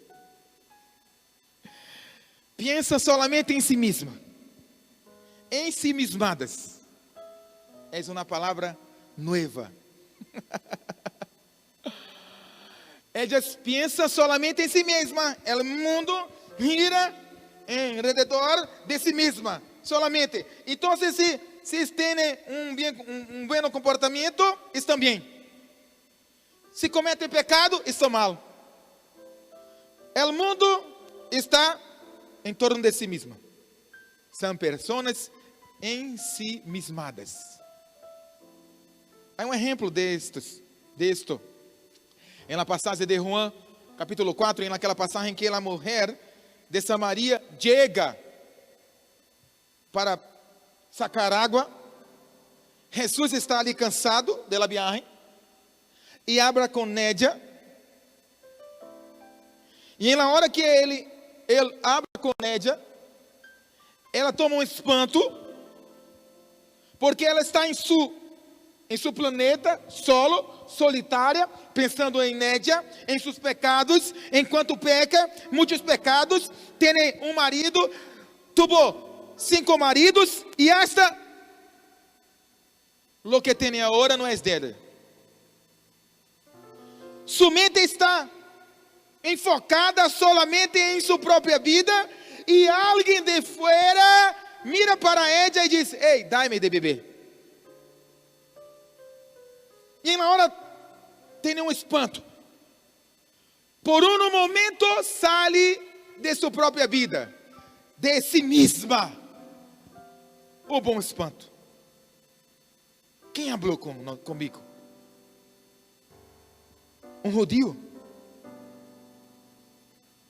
Pensa solamente em si mesma. Ensimismadas. É uma palavra nova. Elas pensam solamente em si mesma. O mundo gira em redor de si mesma. Solamente. Então, se têm um bom comportamento, estão bem. Se cometem pecado, estão mal. O mundo está em torno de si mesmo. São pessoas ensimismadas. Há um exemplo disto. Em la passagem de Juan, capítulo 4, em aquela passagem que a mulher de Samaria chega para sacar água. Jesus está ali cansado da viagem e habla com ella. E na hora que ele habla com ela toma um espanto, porque ela está em seu planeta, solo, solitária, pensando em ella, em seus pecados, enquanto peca, muitos pecados, tem um marido, tuvo 5 maridos, e hasta lo que tem agora não é dele. Sua mente está enfocada solamente em sua própria vida, e alguém de fora mira para ella e diz: ei, dá-me de beber. E na hora tem um espanto. Por um momento sai de sua própria vida, de si mesma. O bom espanto. Quem falou comigo? Um judeu.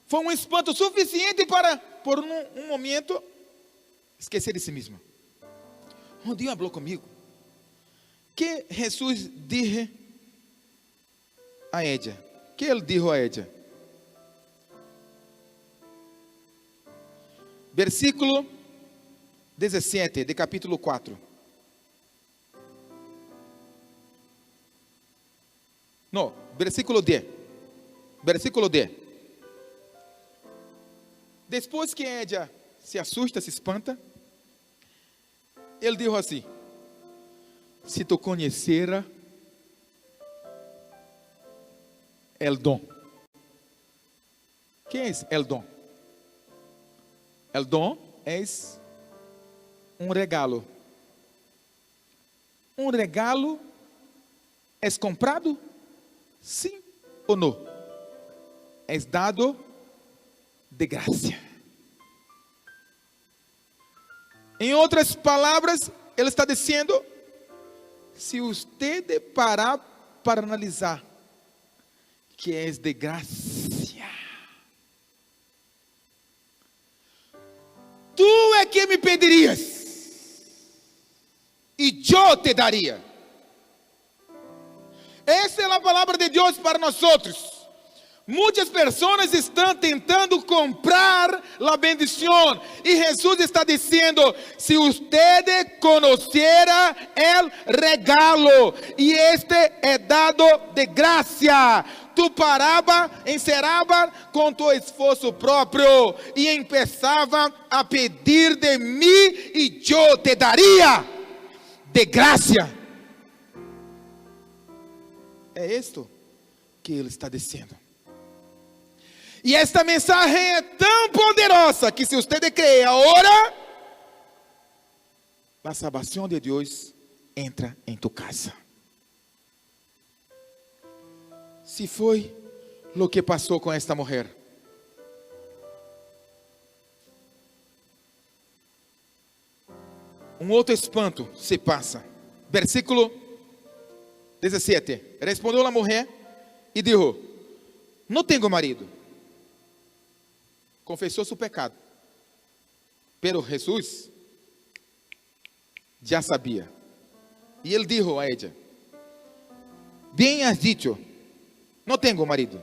Foi um espanto suficiente para, por um momento, esquecer de si mesmo. Um judeu falou comigo que Jesus disse a ella. Que ele disse a ella? Versículo 17 de capítulo 4. No, versículo 10. Versículo 10. Depois que ella se assusta, se espanta, ele disse assim: se tu conhecera el dom. Que é el dom? El dom é um regalo. Um regalo é comprado? Sim ou não? É dado de graça. Em outras palavras, ele está dizendo: se você parar para analisar, que é de graça, tu é que me pedirias, e eu te daria. Essa é a palavra de Deus para nós outros. Muitas pessoas estão tentando comprar a bendição, e Jesus está dizendo: se você conhecera el regalo, e este é dado de graça, tu parava, encerrava com tu esforço próprio, e começava a pedir de mim, e eu te daria de graça. É isto que ele está dizendo. E esta mensagem é tão poderosa que se você crê agora, a salvação de Deus entra em tu casa. Se foi o que passou com esta mulher. Um outro espanto se passa. Versículo 17. Respondeu a mulher e disse: não tenho marido. Confessou seu pecado. Pero Jesus já sabia. E ele disse a ella: bem has dicho, não tenho marido.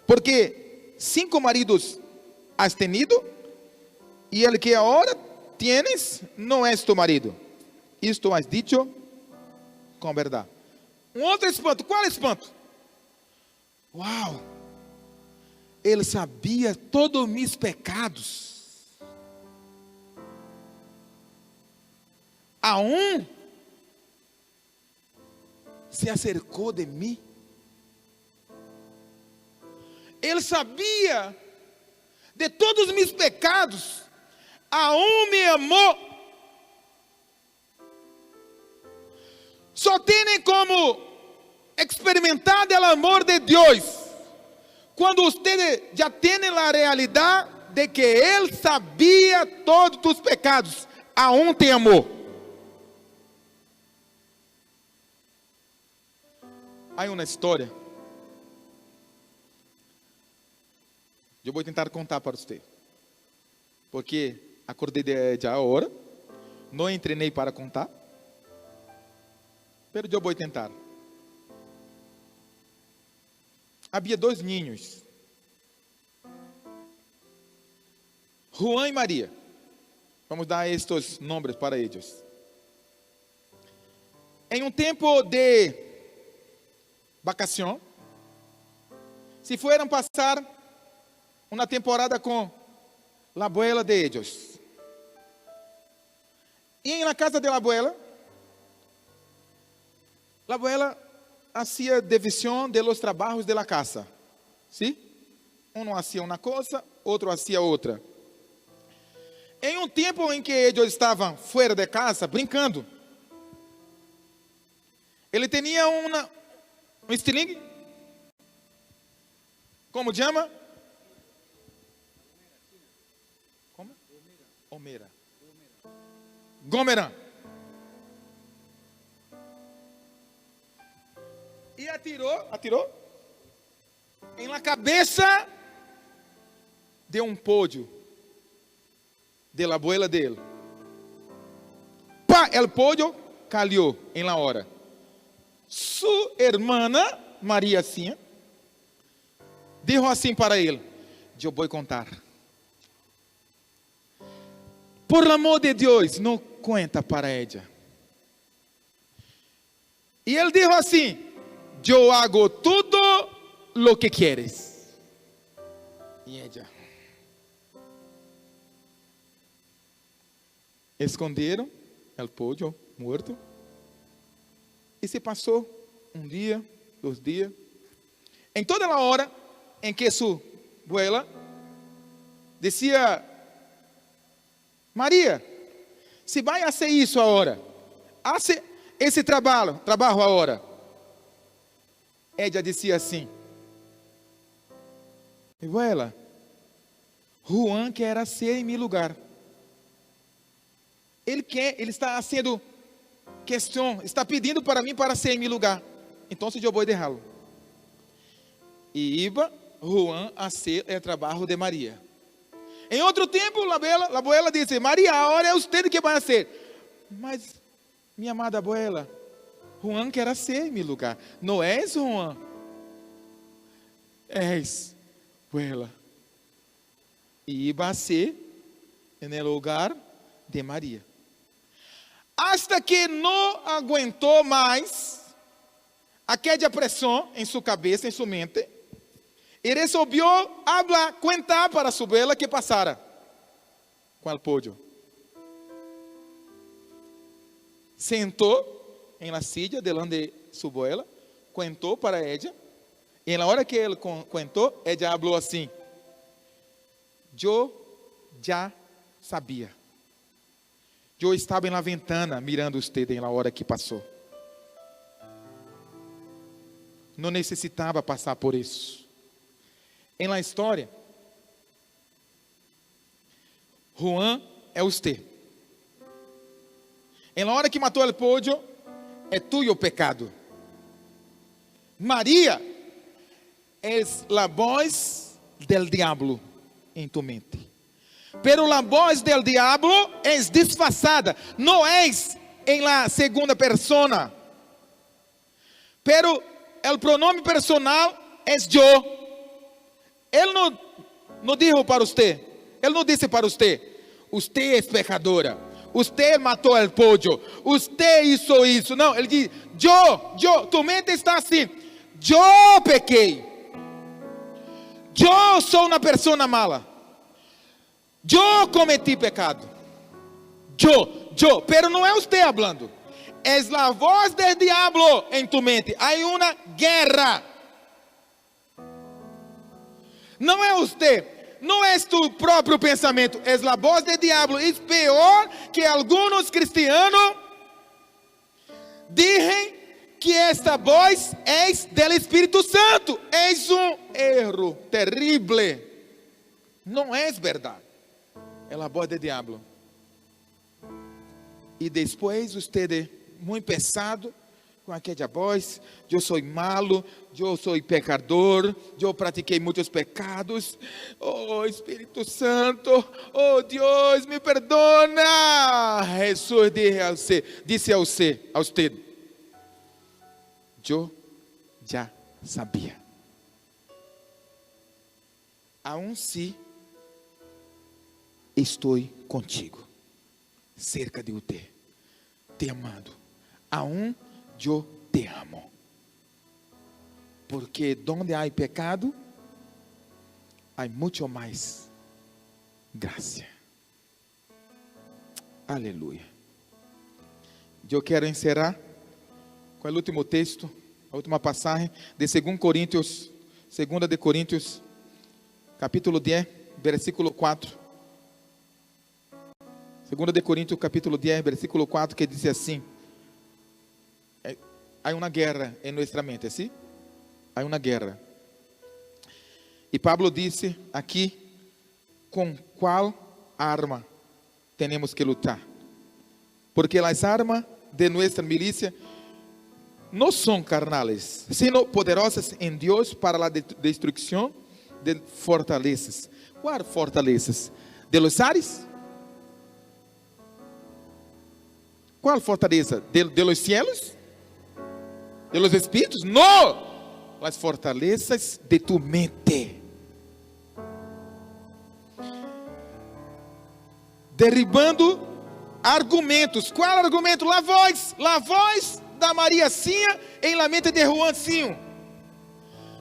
Porque 5 maridos has tenido, e el que agora tienes não é tu marido. Isto has dicho com verdade. Um outro espanto. Qual espanto? Uau! Ele sabia todos os meus pecados. Aún se acercou de mim. Ele sabia de todos os meus pecados. Aún me amou. Só tem como experimentar o amor de Deus quando você já tem a realidade de que Ele sabia todos os teus pecados, aún te amou. há uma história. Eu vou tentar contar para você. Porque acordei de agora. Não treinei para contar. Mas eu vou tentar. Havia 2 ninhos. Juan e Maria. Vamos dar estes nomes para eles. Em um tempo de vacação, se foram passar uma temporada com a abuela de eles. E na casa da abuela, a abuela hacía división de los trabajos de la casa. ¿Sí? Uno hacía una cosa, otro hacía otra. Em um tempo em que eles estavam fora de casa, brincando, ele tinha um estilingue. Como chama? Como? Gomera. E atirou em la cabeça de um pollo de la abuela dele. Pá, el pollo caiu em la hora. Sua hermana, Maria Sim, dijo assim para ele: eu vou contar. Por amor de Deus, não conta para ela. E ele dijo assim: eu hago tudo lo que quieres. E ela esconderam o pollo morto. E se passou um dia, 2 dias. Em toda a hora em que sua abuela dizia: Maria, se vai fazer isso agora, hace esse trabalho agora. Ela dizia assim: abuela, Juan quer ser em meu lugar. Ele está fazendo questão, está pedindo para mim para ser em meu lugar. Então eu vou deixá-lo. E iba Juan a ser o trabalho de Maria. Em outro tempo, a abuela disse: Maria, agora é você que vai ser. Mas, minha amada abuela, Juan quer ser em meu lugar. Não és Juan? És, abuela. E iba a ser no lugar de Maria. Hasta que não aguentou mais aquela pressão em sua cabeça, em sua mente, e resolveu contar para sua abuela que passara com o pollo. Sentou em la silla delante de sua abuela, contou para ela, e na hora que ele contou, ela falou assim: eu já sabia. Eu estava na ventana mirando você na hora que passou. Não necessitava passar por isso. Em la história, Juan é você. Em la hora que matou o pollo, é tuyo o pecado. Maria é a voz del diablo em tu mente. Pero la voz del diablo es disfrazada, no es en la segunda persona. Pero el pronombre personal es yo. Él no dijo para usted, él no dice para usted: usted es pecadora, usted mató el pollo, usted hizo isso. No, él dice: yo, tu mente está así: yo pequei, yo soy una persona mala. Eu cometi pecado. Pero não é você hablando. É a voz del diablo em tu mente. Há uma guerra. Não é você. Não é tu próprio pensamento. É a voz del diablo. É pior que alguns cristianos dizem que esta voz é do Espírito Santo. É erro terrível. Não é verdade. É a voz do diabo. E depois, você, muito pesado, com aquella voz: eu sou malo, eu sou pecador, eu pratiquei muitos pecados. Oh Espírito Santo, oh Deus, me perdona. Jesus disse a usted: eu já sabia. Aún se estou contigo, cerca de você, te amando. Aún eu te amo. Porque donde há pecado, há muito mais graça. Aleluia. Eu quero encerrar com o último texto, a última passagem de 2 de Coríntios, capítulo 10, versículo 4. 2 de Coríntios, capítulo 10, versículo 4, que diz assim: há uma guerra em nossa mente, ¿sí? Há uma guerra. E Pablo disse aqui: com qual arma temos que lutar? Porque as armas de nossa milícia não são carnales, sino poderosas em Deus para a destruição de fortalezas. Quais fortalezas? De los ares? Qual fortaleza? De los cielos? De los espíritos? No, las fortalezas de tu mente. Derribando argumentos. Qual argumento? La voz da Mariacinha em la mente de Juancinho.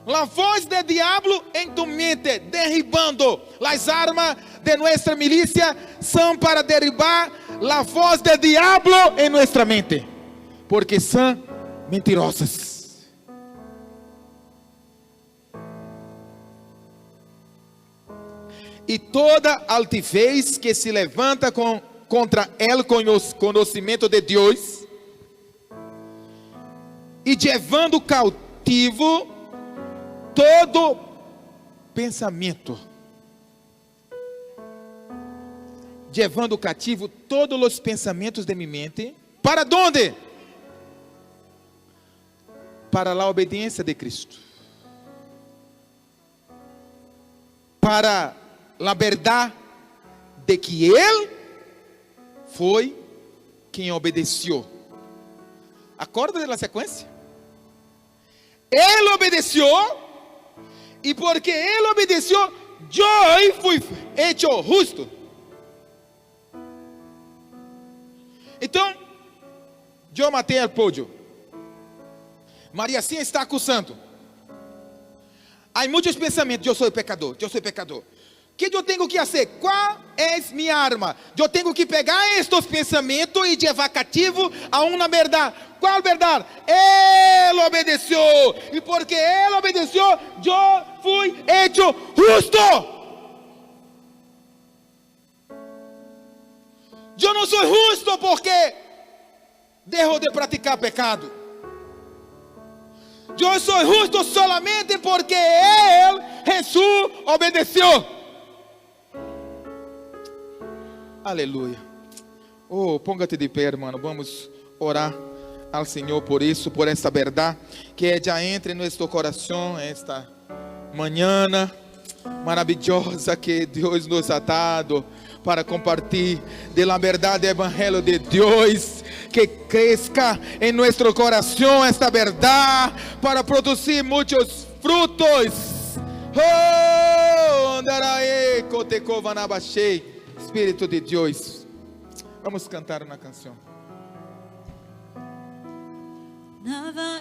La voz del diablo em tu mente, derribando. Las armas de nuestra milícia são para derribar la voz del diablo em nuestra mente, porque são mentirosas. E toda altivez que se levanta contra el conhecimento de Deus, e levando cautivo todo pensamento, levando cativo todos os pensamentos de minha mente, para onde? Para a obediência de Cristo, para a verdade de que Ele foi quem obedeceu. Acorda da sequência? Ele obedeceu, e porque Ele obedeceu, eu fui hecho justo. Então, eu matei o pódio. Mariacinha está acusando. Há muitos pensamentos: eu sou pecador, eu sou pecador. O que eu tenho que fazer? Qual é minha arma? Eu tenho que pegar estes pensamentos e levar cativo a uma verdade. Qual verdade? Ele obedeceu. E porque Ele obedeceu, eu fui hecho justo. Eu não sou justo porque dejo de praticar pecado. Eu sou justo solamente porque Ele, Jesus, obedeceu. Aleluia. Oh, ponga-te de pé, irmão. Vamos orar ao Senhor por isso, por esta verdade que já entra em nosso coração esta manhã maravilhosa que Deus nos ha dado para compartilhar de la verdade do evangelho de Deus, que cresça em nosso coração esta verdade para produzir muitos frutos. Oh, andarae kotekovanabashei. Espírito de Deus, vamos cantar uma canção. Nada